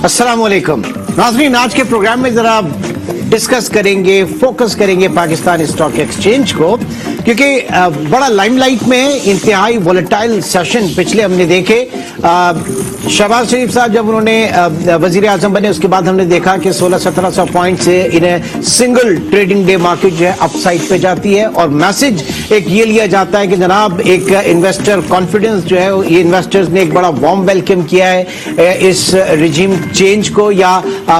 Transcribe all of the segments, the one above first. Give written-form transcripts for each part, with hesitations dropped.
अस्सलाम वालेकुम नाज़रीन, आज के प्रोग्राम में जरा डिस्कस करेंगे, फोकस करेंगे पाकिस्तान स्टॉक एक्सचेंज को, क्योंकि बड़ा लाइमलाइट में इंतहाई वोलेटाइल सेशन पिछले हमने देखे। शहबाज शरीफ साहब जब उन्होंने वजीर आजम बने उसके बाद हमने देखा कि 1600-1700 पॉइंट से इन्हें सिंगल ट्रेडिंग डे मार्केट जो है अपसाइड पे जाती है, और मैसेज एक ये लिया जाता है कि जनाब एक इन्वेस्टर कॉन्फिडेंस जो है, ये इन्वेस्टर्स ने एक बड़ा वार्म वेलकम किया है इस रिजीम चेंज को या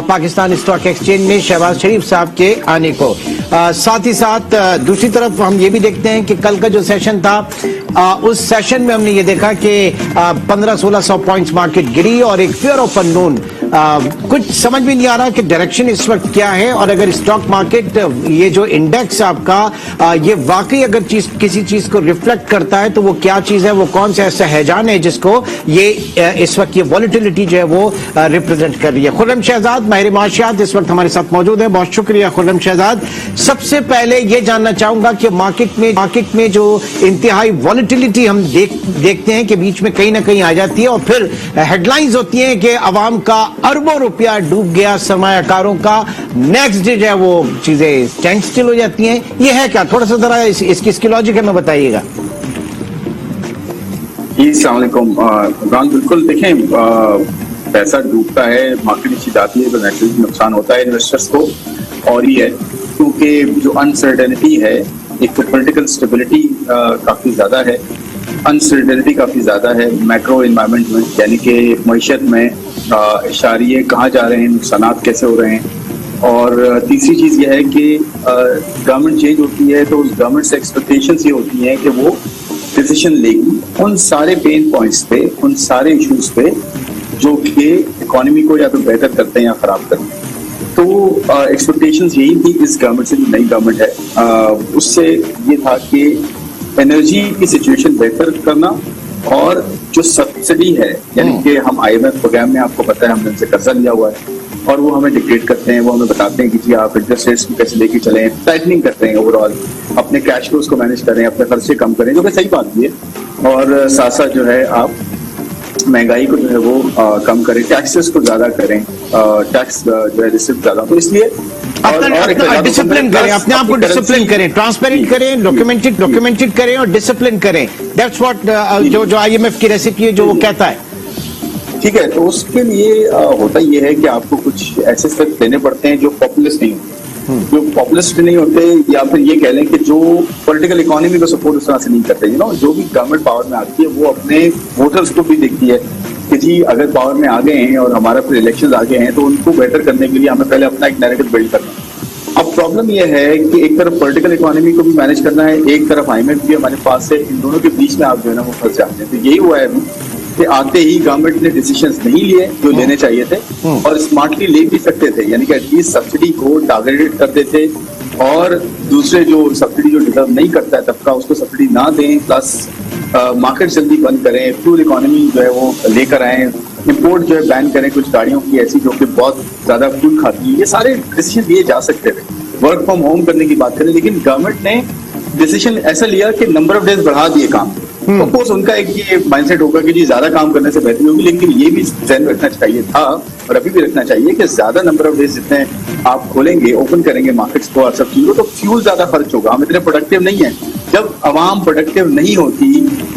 पाकिस्तान स्टॉक एक्सचेंज में शहबाज शरीफ साहब के आने को। साथ ही साथ दूसरी तरफ हम ये भी देखते हैं कि कल का जो सेशन था उस सेशन में हमने ये देखा कि 1500-1600 पॉइंट्स मार्केट गिरी और एक फियर ऑफ अननोन, कुछ समझ में नहीं आ रहा कि डायरेक्शन इस वक्त क्या है। और अगर स्टॉक मार्केट ये जो इंडेक्स आपका ये वाकई अगर किसी चीज को रिफ्लेक्ट करता है तो वो क्या चीज है, वो कौन सा ऐसा हैजान है जिसको ये इस वक्त ये वॉलिटिलिटी जो है वो रिप्रेजेंट कर रही है। खुर्रम शहजाद माहिर माशियात इस वक्त हमारे साथ मौजूद है। बहुत शुक्रिया खुर्रम शहजाद। सबसे पहले ये जानना चाहूंगा कि मार्केट में जो इंतहाई वॉलिटिलिटी हम देखते हैं कि बीच में कहीं ना कहीं आ जाती है और फिर हेडलाइंस होती हैं कि अवाम का अरबों रुपया डूब गया, सरमायाकारों का नेक्स्ट डे जो है वो चीजें स्टैंड स्टिल हो जाती हैं। ये है क्या? थोड़ा सा जरा इसकी लॉजिक है, मैं बताइएगा। जी अस्सलाम वालेकुम। बिल्कुल देखें, पैसा डूबता है, मार्केट नीचे जाती है तो नेचुरली नुकसान होता है इन्वेस्टर्स को, और ये है क्योंकि जो अनसर्टेनिटी है, एक तो पॉलिटिकल स्टेबिलिटी काफी ज्यादा है, अनसर्टेनिटी काफी ज्यादा है मैक्रो एनवायरनमेंट में, यानी कि मईशत में इशारिये कहाँ जा रहे हैं, नुकसान कैसे हो रहे हैं। और तीसरी चीज ये है कि गवर्नमेंट चेंज होती है तो उस गवर्नमेंट से एक्सपेक्टेशंस ये होती हैं कि वो डिसीजन लेगी उन सारे पेन पॉइंट्स पे, उन सारे इश्यूज पे जो कि इकोनॉमी को या तो बेहतर करते हैं या खराब करते हैं। तो एक्सपेक्टेशंस यही थी इस गवर्नमेंट से, जो नई गवर्नमेंट है उससे ये था कि एनर्जी की सिचुएशन बेहतर करना, और जो सब्सिडी है यानी कि हम IMF प्रोग्राम में आपको पता है हमने उनसे कर्जा लिया हुआ है और वो हमें डिक्टेट करते हैं, वो हमें बताते हैं कि जी आप इंटरेस्ट रेट्स कैसे लेके चलें, टाइटनिंग करते हैं, ओवरऑल अपने कैश फ्लोज को मैनेज करें, अपने खर्चे कम करें, जो कि सही बात भी है। और साथ साथ जो है आप महंगाई को जो है वो कम करें, टैक्सेस को ज्यादा करें, टैक्स जो है रिसिप्ट ज्यादा, तो इसलिए डिसिप्लिन करें, अपने आप को डिसिप्लिन करें, ट्रांसपेरेंट करें, डॉक्यूमेंटेड करें और डिसिप्लिन करें। दैट्स व्हाट जो IMF की रेसिपी है जो वो कहता है। ठीक है, तो उसके लिए होता ये है कि आपको कुछ ऐसे स्टेप्स लेने पड़ते हैं जो पॉपुलिस्ट नहीं होते, जो पॉपुलिस्ट नहीं होते, या फिर ये कह लें कि जो पॉलिटिकल इकोनॉमी को सपोर्ट उस तरह से नहीं करते। जो भी गवर्नमेंट पावर में आती है वो अपने वोटर्स को भी देखती है कि जी अगर पावर में आ गए हैं और हमारा फिर इलेक्शन आ गए हैं तो उनको बेटर करने के लिए हमें पहले अपना एक नैरेटिव बिल्ड करना है। अब प्रॉब्लम यह है कि एक तरफ पॉलिटिकल इकोनॉमी को भी मैनेज करना है, एक तरफ IMF भी हमारे पास है, इन दोनों के बीच में आप जो है ना वो फंस जाते हैं। तो यही हुआ है अभी कि आते ही गवर्नमेंट ने डिसीजंस नहीं लिए जो लेने चाहिए थे, और स्मार्टली ले भी सकते थे, यानी कि एटलीस्ट सब्सिडी को टारगेटेड कर देते और दूसरे जो सब्सिडी जो डिजर्व नहीं करता है तबका उसको सब्सिडी ना दें, प्लस मार्केट जल्दी बंद करें, फ्यूल इकोनॉमी जो है वो लेकर आए, इंपोर्ट जो है बैन करें कुछ गाड़ियों की ऐसी जो कि बहुत ज्यादा फ्यूल खाती है। ये सारे डिसीजन लिए जा सकते थे, वर्क फ्रॉम होम करने की बात करें, लेकिन गवर्नमेंट ने डिसीजन ऐसा लिया कि नंबर ऑफ डेज बढ़ा दिए काम। ऑफकोर्स उनका एक ये माइंडसेट होगा कि जी ज्यादा काम करने से बेहतरी होगी, लेकिन ये भी ध्यान में रखना चाहिए था और अभी भी रखना चाहिए कि ज्यादा नंबर ऑफ डेज जितने आप खोलेंगे, ओपन करेंगे मार्केट्स को और सब चीजों, तो फ्यूल ज्यादा खर्च होगा, हम इतने प्रोडक्टिव नहीं है। जब आवाम प्रोडक्टिव नहीं होती,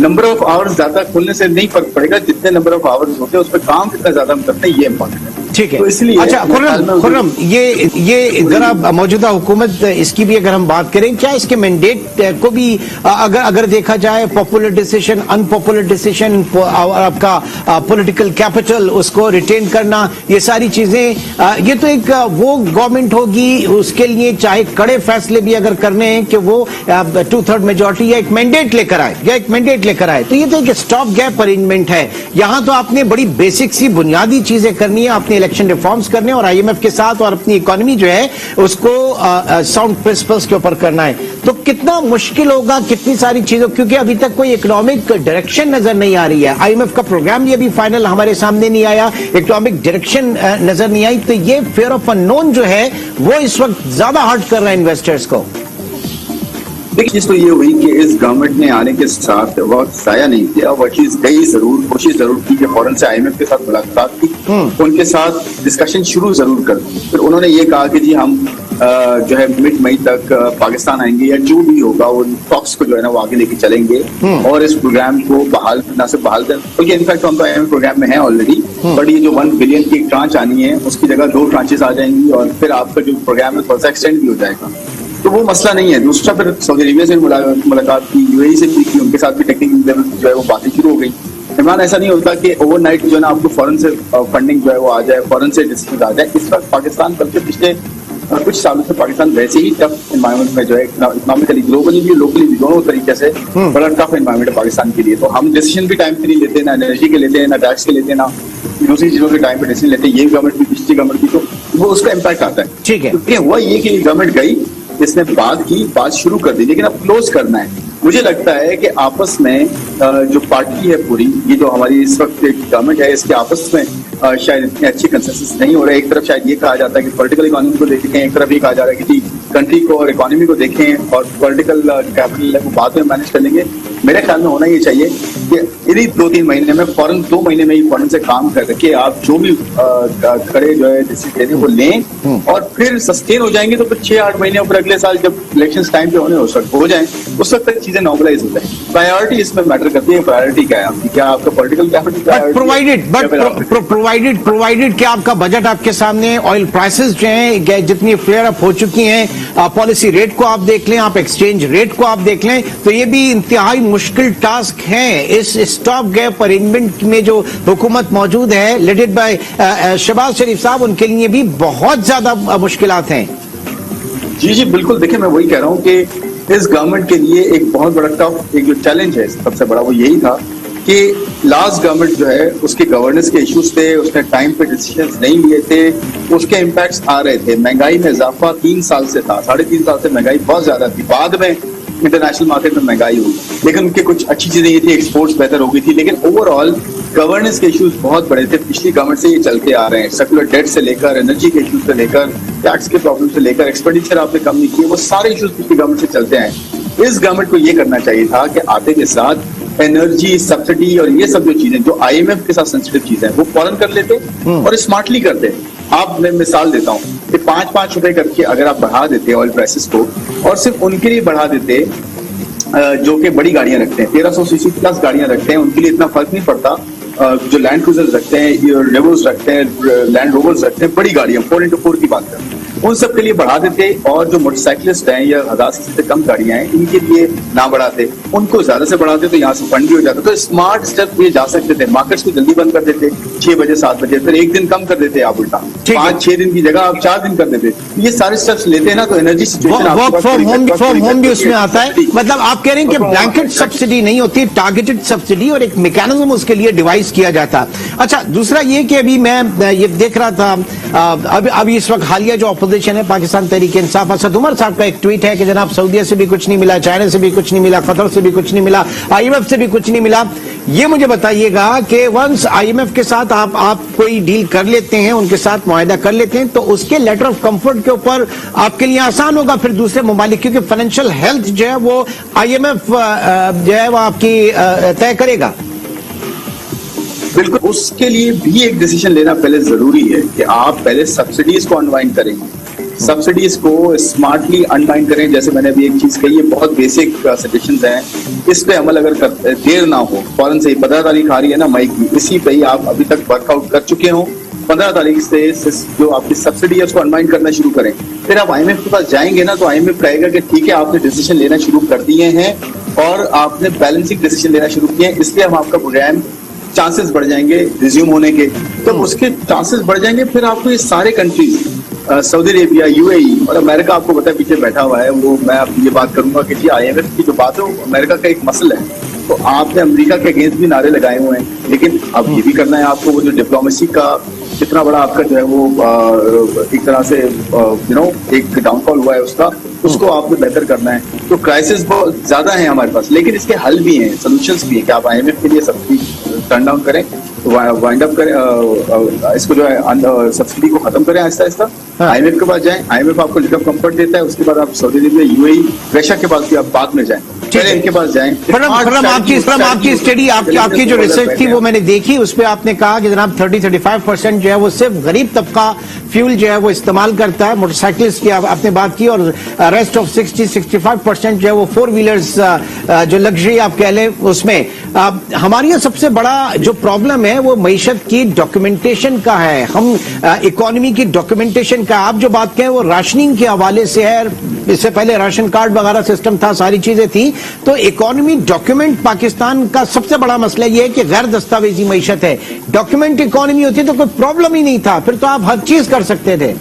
नंबर ऑफ आवर्स ज्यादा खोलने से नहीं फर्क पड़ेगा, जितने नंबर ऑफ आवर्स होते हैं उस पर काम कितना ज्यादा हम करते हैं, ये इंपॉर्टेंट है। ठीक है, तो इसलिए अच्छा खुर्रम, ये जरा मौजूदा हुकूमत इसकी भी अगर हम बात करें, क्या इसके मैंडेट को भी अगर देखा जाए, पॉपुलर डिसीजन, अनपॉपुलर डिसीजन, आपका पॉलिटिकल कैपिटल उसको रिटेन करना, ये सारी चीजें, ये तो एक वो गवर्नमेंट होगी उसके लिए चाहे कड़े फैसले भी अगर करने हैं कि वो 2/3 मेजोरिटी या एक मैंडेट लेकर आए, तो ये तो एक स्टॉप गैप अरेंजमेंट है। यहां तो आपने बड़ी बेसिक सी बुनियादी चीजें करनी है, आपने इलेक्शन रिफॉर्म्स करने और IMF के साथ और अपनी इकोनॉमी जो है उसको साउंड प्रिंसिपल्स के ऊपर करना है। तो कितना मुश्किल होगा, कितनी सारी चीजों, क्योंकि अभी तक कोई इकोनॉमिक डायरेक्शन नजर नहीं आ रही है। IMF का प्रोग्राम ये भी फाइनल हमारे सामने नहीं आया, इकोनॉमिक डायरेक्शन नजर नहीं आई, तो ये फियर ऑफ अननोन जो है वो इस वक्त ज्यादा हर्ट कर रहा है इन्वेस्टर्स को। देखिए चीज तो ये हुई कि इस गवर्नमेंट ने आने के साथ वक्त जाया नहीं किया, वो चीज गई जरूर, कोशिश जरूर की कि फौरन से IMF के साथ मुलाकात की, उनके साथ डिस्कशन शुरू जरूर कर दी। फिर उन्होंने ये कहा कि जी हम जो है मिड मई तक पाकिस्तान आएंगे या जो भी होगा वो टॉक्स को जो है ना वो आगे लेके चलेंगे और इस प्रोग्राम को बहाल ना सिर्फ बहाल कर, क्योंकि इनफैक्ट हम तो IMF प्रोग्राम में है ऑलरेडी, बट ये जो 1 बिलियन की ट्रांच आनी है उसकी जगह 2 ट्रांचेस आ जाएंगी और फिर आपका जो प्रोग्राम है थोड़ा सा एक्सटेंड भी हो जाएगा, तो वो मसला नहीं है। दूसरा फिर सऊदी अरेबिया से मुलाकात की, UAE से भी की, उनके साथ भी टेक्निकल लेवल जो है वो बातें शुरू हो गई। इमरान ऐसा नहीं होता कि ओवरनाइट जो है ना आपको फौरन से फंडिंग जो है वो आ जाए, फौरन से डिसीजन आ जाए। इस वक्त पाकिस्तान बल्कि पिछले कुछ सालों से पाकिस्तान वैसे ही टफ एनवायरमेंट में जो है इकोनॉमिकली ग्लोबली भी लोकली भी दोनों तरीके से बड़ा टफ एनवायरमेंट है पाकिस्तान के लिए। तो हम डिसीजन भी टाइम पे नहीं लेते, ना एनर्जी के लेते हैं, ना टैक्स के लेते हैं, ना दूसरी चीजों के टाइम पे डिसीजन लेते हैं। ये गवर्नमेंट की पिछली गवर्नमेंट की तो वो उसका इम्पैक्ट आता है। ठीक है, तो हुआ ये कि गवर्नमेंट गई, इसने बात की, बात शुरू कर दी, लेकिन अब क्लोज करना है। मुझे लगता है कि आपस में जो पार्टी है पूरी, ये जो हमारी इस वक्त गवर्नमेंट है, इसके आपस में शायद इतने अच्छे कंसेंसस नहीं हो रहे। एक तरफ शायद ये कहा जाता है कि पॉलिटिकल इकोनॉमी को देखें, एक तरफ ये कहा जा रहा है कि कंट्री को और इकोनॉमी को देखें और पॉलिटिकल कैपिटल को बाद में मैनेज कर लेंगे। मेरे ख्याल में होना ये चाहिए कि इन्हीं 2-3 महीने में फौरन 2 महीने में ही फौरन से काम करके आप जो भी खड़े जो है डिसीजन लेने वो लें और फिर सस्टेन हो जाएंगे। तो फिर 6-8 महीने फिर अगले साल जब इलेक्शन टाइम पे होने हो जाए उस वक्त तक चीजें नॉर्मलाइज हो जाए। प्रायोरिटी इसमें मैटर करती है। प्रायोरिटी क्या है आपकी? क्या आपका पॉलिटिकल कैपिटल प्रोवाइडेड क्या आपका बजट आपके सामने, ऑयल प्राइसेस जो हैं जितनी फ्लेयर अप हो चुकी हैं, पॉलिसी रेट को आप देख लें, आप एक्सचेंज रेट को आप देख लें, तो ये भी इंतहाई मुश्किल टास्क है। इस स्टॉप गैप अरेंजमेंट में जो हुकूमत मौजूद है लेडेड बाय शहबाज शरीफ साहब, उनके लिए भी बहुत ज्यादा मुश्किलात हैं। जी बिल्कुल। देखिए मैं वही कह रहा हूँ कि इस गवर्नमेंट के लिए एक बहुत बड़ा टफ एक जो चैलेंज है सबसे बड़ा वो यही था कि लास्ट गवर्नमेंट जो है उसके गवर्नेंस के इश्यूज थे, उसने टाइम पे डिसीजंस नहीं लिए थे, उसके इम्पैक्ट्स आ रहे थे। महंगाई में इजाफा 3 साल से था, 3.5 साल से महंगाई बहुत ज्यादा थी। बाद में इंटरनेशनल मार्केट में महंगाई हुई, लेकिन उनके कुछ अच्छी चीजें ये थी, एक्सपोर्ट्स बेहतर हो गई थी, लेकिन ओवरऑल गवर्नेंस के इश्यूज बहुत बड़े थे। पिछली गवर्नमेंट से ये चलते आ रहे हैं, सेक्युलर डेट से लेकर एनर्जी के इश्यूज से लेकर टैक्स के प्रॉब्लम से लेकर एक्सपेंडिचर आपने कम नहीं किए, वो सारे इश्यूज पिछली गवर्नमेंट से चलते आए। इस गवर्नमेंट को ये करना चाहिए था कि आते के साथ एनर्जी सब्सिडी और ये सब जो चीजें जो IMF के साथ सेंसिटिव चीजें हैं वो फौरन कर लेते और स्मार्टली करते। आप मैं मिसाल देता हूँ कि 5-5 रुपए करके अगर आप बढ़ा देते ऑयल प्राइसेस को और सिर्फ उनके लिए बढ़ा देते जो कि बड़ी गाड़ियां रखते हैं, 1300 सीसी प्लस गाड़ियां रखते हैं, उनके लिए इतना फर्क नहीं पड़ता। जो लैंड क्रूजर्स रखते हैं, रेवोस रखते हैं, लैंड रोवर्स रखते हैं, बड़ी गाड़ियां 4x4 की बात करें, उन सब के लिए बढ़ा देते और जो मोटरसाइकिलिस्ट हैं या 1000 सीसी से कम गाड़ियां हैं इनके लिए ना बढ़ाते, उनको ज्यादा से बढ़ाते तो यहाँ से फंड भी हो जाता। तो स्मार्ट स्टेप ये जा सकते थे। मार्केट्स को जल्दी बंद कर देते 6 बजे 7 बजे, फिर 1 दिन कम कर देते आप उल्टा 5-6 दिन की जगह आप 4 दिन कर देते। ये सारे स्टेप्स लेते हैं ना तो energy situation work from home भी उसमें आता है। मतलब आप कह रहे हैं कि ब्लैंकेट सब्सिडी नहीं होती, टारगेटेड सब्सिडी और एक मैकेनिज्म उसके लिए डिवाइस किया जाता। अच्छा, दूसरा ये कि अभी मैं ये देख रहा था अभी इस वक्त हालिया जो अपोजिशन है पाकिस्तान तहरीक इंसाफ, असद उमर साहब का एक ट्वीट है कि जनाब सऊदीया से भी कुछ नहीं मिला, चाइना से भी कुछ नहीं मिला, कतर से भी कुछ नहीं मिला, IMF से भी कुछ नहीं मिला। ये मुझे बताइएगा कि वंस IMF के साथ आप कोई डील कर लेते हैं, उनके साथ मुआहदा कर लेते हैं, तो उसके लेटर ऑफ कंफर्ट के ऊपर आपके लिए आसान होगा फिर दूसरे ममालिक, क्योंकि फाइनेंशियल हेल्थ जो है वो IMF जो है वो आपकी तय करेगा। बिल्कुल, उसके लिए भी एक डिसीजन लेना पहले जरूरी है कि आप पहले सब्सिडीज को अनवाइंड करेंगे, सब्सिडीज को स्मार्टली अनवाइंड करें। जैसे मैंने अभी एक चीज कही है, बहुत बेसिक सजेशंस हैं, इस पे अमल अगर देर ना हो, फौरन से 15 तारीख आ रही है ना मई की, इसी पे ही आप अभी तक वर्कआउट कर चुके हो, 15 तारीख से जो आपकी सब्सिडी है उसको अनवाइंड करना शुरू करें। फिर आप IMF के पास जाएंगे ना तो IMF कहेगा कि ठीक है आपने डिसीजन लेना शुरू कर दिए हैं और आपने बैलेंसिंग डिसीजन लेना शुरू किए हैं, इसलिए हम आपका प्रोग्राम चांसेस बढ़ जाएंगे रिज्यूम होने के, तो उसके चांसेस बढ़ जाएंगे। फिर आपको ये सारे कंट्रीज सऊदी अरेबिया, UAE और अमेरिका आपको पता है पीछे बैठा हुआ है, वो मैं आपको ये बात करूंगा कि जी IMF की जो बात है वो अमेरिका का एक मसला है, तो आपने अमेरिका के अगेंस्ट भी नारे लगाए हुए हैं, लेकिन अब ये भी करना है आपको, वो जो डिप्लोमेसी का कितना बड़ा आपका जो है वो एक तरह से एक डाउनफॉल हुआ है उसको आपने बेहतर करना है। तो क्राइसिस बहुत ज्यादा है हमारे पास, लेकिन इसके हल भी हैं, सोल्यूशंस भी हैं कि आप IMF के लिए सब्सिडी टर्न डाउन करें, वाइंड अप करें, इसको जो है सब्सिडी को खत्म करें आहिस्ता आहिस्ता। आईएमएफ के पास जाएं, आईएमएफ आपको लिटअप कंफर्ट देता है, उसके बाद आप सऊदी अरेबिया, यूएई, रशिया के पास भी आप बाद में जाएं, पहले इनके पास जाएं। आपकी स्टडी, आपकी जो रिसर्च थी वो मैंने देखी, उसपे आपने कहा कि जनाब 30-35% जो है वो सिर्फ गरीब तबका फ्यूल जो है वो इस्तेमाल करता है, मोटरसाइकिल्स की आपने बात की, और रेस्ट ऑफ 60-65% जो है वो 4 व्हीलर्स जो लग्जरी आप कह लें उसमें। हमारे यहाँ सबसे बड़ा जो प्रॉब्लम है वो मईशत की डॉक्यूमेंटेशन का है, हम इकोनॉमी की डॉक्यूमेंटेशन का। आप जो बात कहें वो राशनिंग के हवाले से है, इससे पहले राशन कार्ड वगैरह सिस्टम था, सारी चीजें थी। तो इकोनॉमी डॉक्यूमेंट पाकिस्तान का सबसे बड़ा मसला यह है कि गैर दस्तावेजी मईशत है। डॉक्यूमेंट इकोनॉमी होती तो कोई प्रॉब्लम ही नहीं था, फिर तो आप हर चीज कर सकते थे।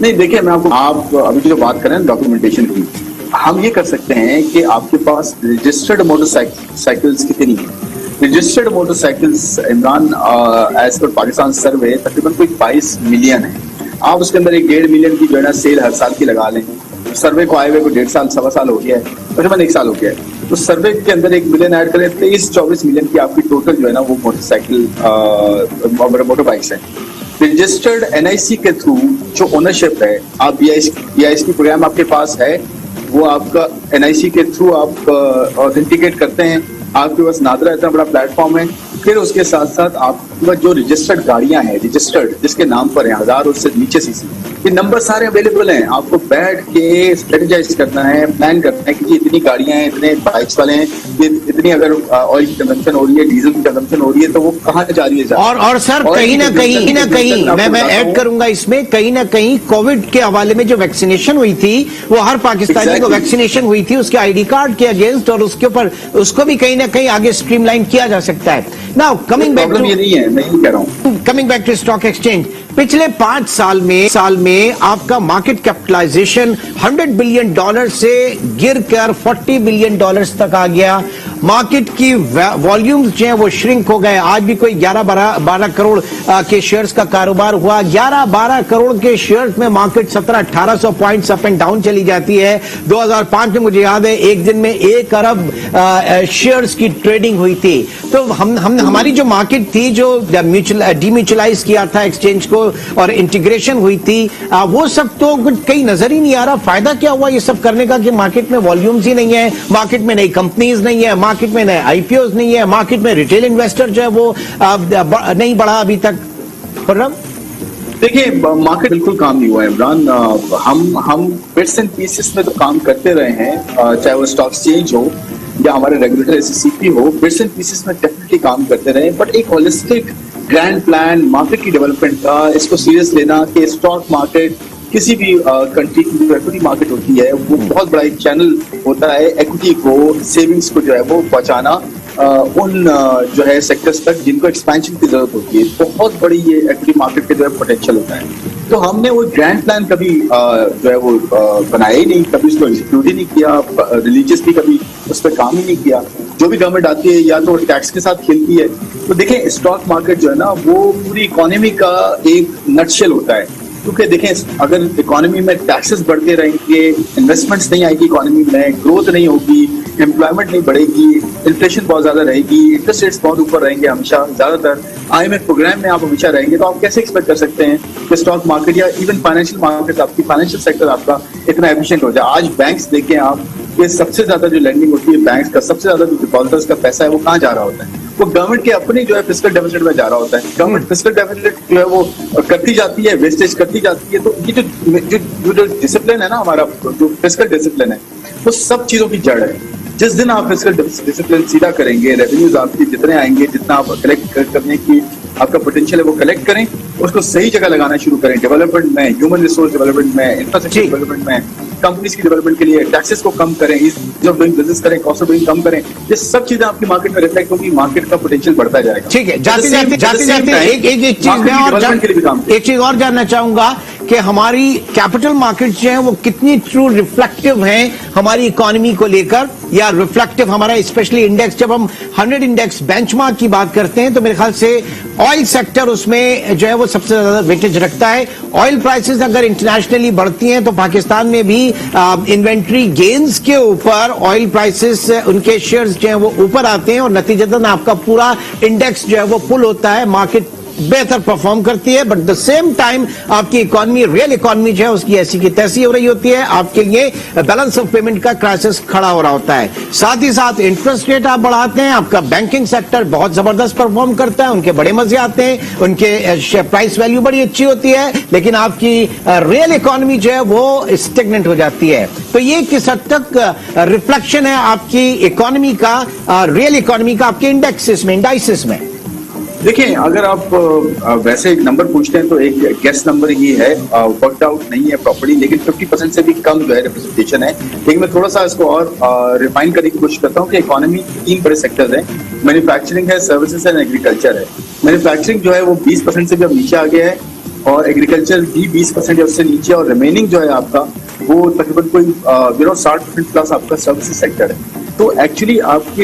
नहीं देखिए, मैं आपको, आप अभी जो बात करें डॉक्यूमेंटेशन की, हम ये कर सकते हैं कि आपके पास रजिस्टर्ड मोटरसाइकिल्स कितनी है। Registered motorcycles Imran as per Pakistan सर्वे तकरीबन कोई 22 मिलियन है। आप उसके अंदर 1.5 मिलियन की जो है ना सेल हर साल की लगा लें। सर्वे को आए हुए को 1.5 साल 1.25 साल हो गया है, तकरीबन 1 साल हो गया है। तो सर्वे के अंदर 1 मिलियन ऐड करें, 23-24 मिलियन की आपकी टोटल जो है ना वो मोटरसाइकिल मोटर बाइक्स है। रजिस्टर्ड एनआईसी के थ्रू जो ओनरशिप है, आप बीआईएसपी प्रोग्राम आपके पास है, वो आपका एनआईसी के थ्रू आप ऑथेंटिकेट करते हैं। आपके पास नादरा इतना बड़ा प्लेटफॉर्म है। फिर उसके साथ साथ आपके पास जो रजिस्टर्ड गाड़ियां हैं, रजिस्टर्ड जिसके नाम पर है 1000 उससे नीचे सीसी, ये नंबर सारे अवेलेबल हैं। आपको बैठ के स्ट्रेटेजाइज करना है, प्लान करना है कि इतनी गाड़ियां हैं, इतने बाइक्स वाले हैं, ये इतनी अगर ऑयल की कंजम्पशन हो रही है, डीजल की कंजम्पशन हो रही है, तो वो कहाँ जा रही है। और सर कहीं ना कहीं मैं ऐड करूंगा इसमें, कहीं ना कहीं कोविड के हवाले में जो वैक्सीनेशन हुई थी वो हर पाकिस्तानी को वैक्सीनेशन हुई थी उसके आईडी कार्ड के अगेंस्ट, और उसके ऊपर उसको भी कहीं ना कहीं आगे स्ट्रीमलाइन किया जा सकता है। नाउ कमिंग बैक टू, ये नहीं है, मैं ये कह रहा हूँ, coming back to stock exchange, पिछले 5 साल में आपका मार्केट कैपिटलाइजेशन $100 बिलियन से गिरकर $40 बिलियन तक आ गया। मार्केट की वॉल्यूम्स जो है वो श्रिंक हो गए। आज भी कोई 11-12 करोड़ के शेयर्स का कारोबार हुआ। 11-12 करोड़ के शेयर्स में market 1700-1800 points up and down चली जाती है। 2005 में मुझे याद है एक दिन में 1 अरब शेयर्स की ट्रेडिंग हुई थी। तो हमारी जो मार्केट थी, जो डीम्यूचुअलाइज किया था एक्सचेंज को और इंटीग्रेशन हुई थी, वो सब तो कुछ कहीं नजर ही नहीं आ रहा। फायदा क्या हुआ ये सब करने का कि मार्केट में वॉल्यूम्स ही नहीं है, मार्केट में नई कंपनीज नहीं है, मार्केट में नए आईपीओज नहीं है, मार्केट में रिटेल इन्वेस्टर जो है वो नहीं बढ़ा अभी तक। देखिए, मार्केट बिल्कुल काम नहीं हुआ है इमरान। हम बिट्स एंड पीसेस में तो काम करते रहे हैं, चाहे वो स्टॉक एक्सचेंज हो या हमारे रेगुलेटर एससीसीपी हो, बिट्स एंड पीसेस में डेफिनेटली काम करते रहे। बट एक होलिस्टिक ग्रैंड प्लान मार्केट की डेवलपमेंट का, इसको सीरियस लेना कि स्टॉक मार्केट किसी भी कंट्री की जो इक्विटी मार्केट होती है वो बहुत बड़ा एक चैनल होता है इक्विटी को, सेविंग्स को जो है वो पहुंचाना उन जो है सेक्टर्स तक जिनको एक्सपेंशन की जरूरत होती है। बहुत बड़ी ये इक्विटी मार्केट के जो है पोटेंशियल होता है। तो हमने वो ग्रैंड प्लान कभी जो है वो बनाया ही नहीं, कभी उसको एग्जीक्यूट ही नहीं किया, रिलीजियसली कभी उस पर काम ही नहीं किया। जो भी गवर्नमेंट आती है या तो टैक्स के साथ खेलती है। तो देखें, स्टॉक मार्केट जो है ना वो पूरी इकोनॉमी का एक नटशेल होता है। क्योंकि देखें, अगर इकोनॉमी में टैक्सेस बढ़ते रहेंगे, इन्वेस्टमेंट्स नहीं आएगी इकोनॉमी में, ग्रोथ नहीं होगी, एम्प्लॉयमेंट नहीं बढ़ेगी, इन्फ्लेशन बहुत ज्यादा रहेगी, इंटरेस्ट रेट्स बहुत ऊपर रहेंगे हमेशा, ज्यादातर आईएमएफ प्रोग्राम में आप हमेशा रहेंगे, तो आप कैसे एक्सपेक्ट कर सकते हैं कि स्टॉक मार्केट या इवन फाइनेंशियल मार्केट, आपकी फाइनेंशियल सेक्टर आपका इतना एफिशिएंट हो जाए। आज बैंक्स देखें आप, ये सबसे ज्यादा जो लेंडिंग होती है बैंक्स का, सबसे ज्यादा जो डिपॉजिटर्स का पैसा है वो कहाँ जा रहा होता है? वो गवर्नमेंट के अपनी जो है फिस्कल डेफिसिट में जा रहा होता है। गवर्नमेंट फिस्कल डेफिसिट जो है वो करती जाती है, वेस्टेज करती जाती है। तो ये जो डिसिप्लिन है ना हमारा, जो फिस्कल डिसिप्लिन है, वो सब चीजों की जड़ है। जिस दिन आप फिस्कल डिसिप्लिन सीधा करेंगे, रेवेन्यूज आपके जितने आएंगे, जितना आप कलेक्ट करने की आपका पोटेंशियल है वो कलेक्ट करें, उसको सही जगह लगाना शुरू करें, डेवलपमेंट में, ह्यूमन रिसोर्स डेवलपमेंट में, इंफ्रास्ट्रक्चर डेवलपमेंट में, कंपनीज की डेवलपमेंट के लिए, टैक्सेस को कम करें, ईज ऑफ डूइंग बिजनेस करें, कॉस्ट ऑफ डूइंग कम करें। ये सब चीजें आपकी मार्केट में रिफ्लेक्ट होगी, मार्केट का पोटेंशियल बढ़ता जाएगा। ठीक है, जाते जाते एक चीज और जानना चाहूंगा कि हमारी कैपिटल मार्केट्स जो है वो कितनी ट्रू रिफ्लेक्टिव हैं हमारी इकोनॉमी को लेकर, या रिफ्लेक्टिव हमारा स्पेशली इंडेक्स, जब हम 100 इंडेक्स बेंचमार्क की बात करते हैं तो मेरे ख्याल से ऑयल सेक्टर उसमें जो है वो सबसे ज्यादा वेटेज रखता है। ऑयल प्राइसेस अगर इंटरनेशनली बढ़ती हैं तो पाकिस्तान में भी इन्वेंट्री गेन्स के ऊपर ऑयल प्राइसेस, उनके शेयर्स जो है वो ऊपर आते हैं और नतीजतन आपका पूरा इंडेक्स जो है वो पुल होता है, मार्केट बेहतर परफॉर्म करती है। बट द सेम टाइम आपकी इकोनॉमी, रियल इकोनॉमी जो है उसकी ऐसी की तैसी हो रही होती है, आपके लिए बैलेंस ऑफ पेमेंट का क्राइसिस खड़ा हो रहा होता है। साथ ही साथ इंटरेस्ट रेट आप बढ़ाते हैं, आपका बैंकिंग सेक्टर बहुत जबरदस्त परफॉर्म करता है, उनके बड़े मजे आते हैं, उनके प्राइस वैल्यू बड़ी अच्छी होती है, लेकिन आपकी रियल इकोनॉमी जो है वो स्टेगनेंट हो जाती है। तो ये किस हद तक रिफ्लेक्शन है आपकी इकोनॉमी का, रियल इकोनॉमी का आपके इंडेक्सेस में, इंडाइसिस में? देखिए, अगर आप वैसे एक नंबर पूछते हैं तो एक गेस नंबर ही है, वर्कड आउट नहीं है प्रॉपर्ली, लेकिन 50% से भी कम जो है रिप्रेजेंटेशन है। लेकिन मैं थोड़ा सा इसको और रिफाइन करने की कोशिश करता हूँ कि इकोनॉमी 3 बड़े सेक्टर्स हैं, मैन्युफैक्चरिंग है, सर्विसेज है, एग्रीकल्चर है। मैन्युफैक्चरिंग जो है वो 20% से भी अब नीचे आ गया है और एग्रीकल्चर भी 20% है उससे नीचे, और रिमेनिंग जो है आपका वो तकरीबन कोई 60% प्लस आपका सर्विसेज सेक्टर है। तो एक्चुअली आपकी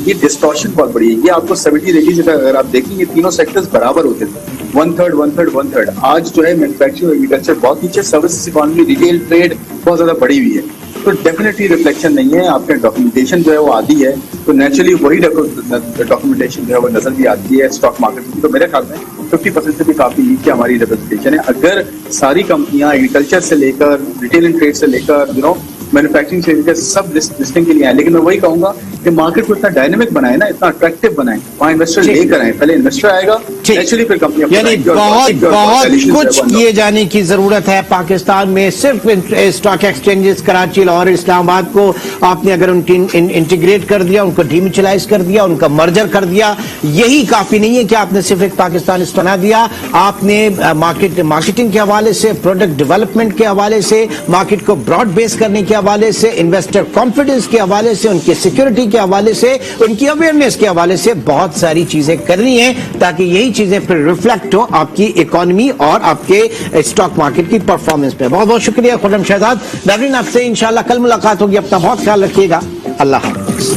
ये डिस्टॉर्शन बहुत बड़ी है। ये आपको 70-80 अगर आप देखेंगे तीनों सेक्टर्स बराबर होते थे, 1/3 आज जो है मैन्युफैक्चरिंग एग्रीकल्चर बहुत नीचे, सर्विसेज इकोनॉमी, रिटेल ट्रेड बहुत ज्यादा बढ़ी हुई है। तो डेफिनेटली रिफ्लेक्शन नहीं है, आपका डॉक्यूमेंटेशन जो है वो आधी है, तो नेचुरली वही डॉक्यूमेंटेशन जो है वो नजर भी आती है स्टॉक मार्केट में। तो मेरे ख्याल में 50% से भी काफी नीचे हमारी रिप्रेजेंटेशन है। अगर सारी कंपनियां एग्रीकल्चर से लेकर रिटेल एंड ट्रेड से लेकर मैन्युफैक्चरिंग से लेकर सब लिस्टिंग के लिए आए, लेकिन मैं वही कहूंगा कि मार्केट को इतना डायनेमिक बनाए ना, इतना अट्रैक्टिव बनाए, वहां इन्वेस्टर लेकर आए। पहले इन्वेस्टर आएगा, नेचुरली फिर कंपनी, यानी बहुत कुछ किए जाने की जरूरत है पाकिस्तान में। सिर्फ स्टॉक एक्सचेंजेस कराची, लाहौर, इस्लामाबाद को आपने अगर इंटीग्रेट कर दिया, उनको डीम्यूचुअलाइज कर दिया, उनका मर्जर कर दिया, यही काफी नहीं है कि आपने सिर्फ एक पाकिस्तान बना दिया। आपने मार्केटिंग के हवाले से, प्रोडक्ट डेवलपमेंट के हवाले से, मार्केट को ब्रॉड बेस करने के हवाले से, इन्वेस्टर कॉन्फिडेंस के हवाले से, उनकी सिक्योरिटी के हवाले से, उनकी अवेयरनेस के हवाले से बहुत सारी चीजें करनी है, ताकि यही चीजें फिर रिफ्लेक्ट हो आपकी इकोनॉमी और आपके स्टॉक मार्केट की परफॉर्मेंस पे। बहुत बहुत शुक्रिया खुर्रम शहजाद। नाज़रीन, आपसे इंशाल्लाह कल मुलाकात होगी। अपना बहुत ख्याल रखिएगा। अल्लाह हाफ़िज़।